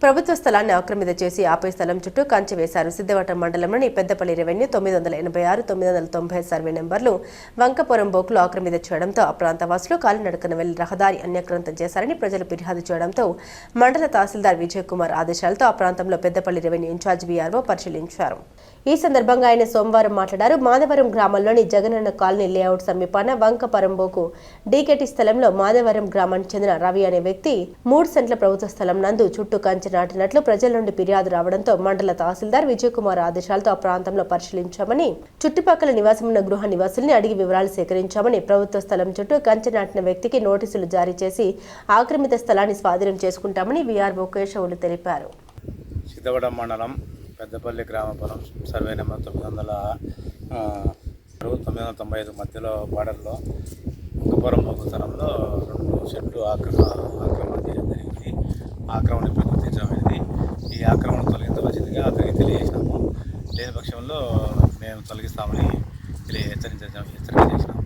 ప్రభుత్వ స్థలాన్ని ఆక్రమిత చేసి ఆపై స్థలం చుట్టూ కంచె వేశారు. సిద్ధవటం మండలంలోని పెద్దపల్లి రెవెన్యూ 986, 990 సర్వే నెంబర్లు వంకపురం బోకులు ఆక్రమిత చేయడంతో ఆ ప్రాంత వాసులు కాలినడకన వెళ్లి రహదారి అన్యక్రాంతం చేశారని ప్రజలు ఫిర్యాదు చేయడంతో మండల తహసీల్దార్ విజయ్ కుమార్ ఆదేశాలతో ఆ ప్రాంతంలో పెద్దపల్లి రెవెన్యూ ఇన్ఛార్జ్ వీఆర్ఓ పరిశీలించారు. ఈ సందర్భంగా ఆయన సోమవారం మాట్లాడారు. మాధవరం గ్రామంలోని జగనన్న కాలనీ లేఅవుట్ సమీపాన వంకపరంబోకు డీకేటీ స్థలంలో మాధవరం గ్రామానికి చెందిన రవి అనే వ్యక్తి 3 సెంట్ల ప్రభుత్వ స్థలం నందు చుట్టూ కంచె నాటినట్లు ప్రజల నుండి ఫిర్యాదు రావడంతో మండల తహసీల్దార్ విజయ్ కుమార్ ఆదేశాలతో ఆ ప్రాంతంలో పరిశీలించామని, చుట్టుపక్కల నివాసమున్న గృహ నివాసుల్ని అడిగి వివరాలు సేకరించామని, ప్రభుత్వ స్థలం చుట్టూ కంచె నాటిన వ్యక్తికి నోటీసులు జారీ చేసి ఆక్రమిత స్థలాన్ని స్వాధీనం చేసుకుంటామని వీఆర్ఓ కేశవులు తెలిపారు. సిద్ధవటం మండలం పెద్దపల్లి గ్రామపురం సర్వే నెంబర్ 995 మధ్యలో బార్డర్లో వంకపురం బోకు స్థలంలో 2 సెంట్లు ఆక్రమణ చేయడం జరిగింది. ఆక్రమణ గుర్తించడమైనది. ఈ ఆక్రమణ తొలగించవలసిందిగా అతనికి తెలియజేసినాము. లేని పక్షంలో మేము తొలగిస్తామని హెచ్చరిక చేసినాము.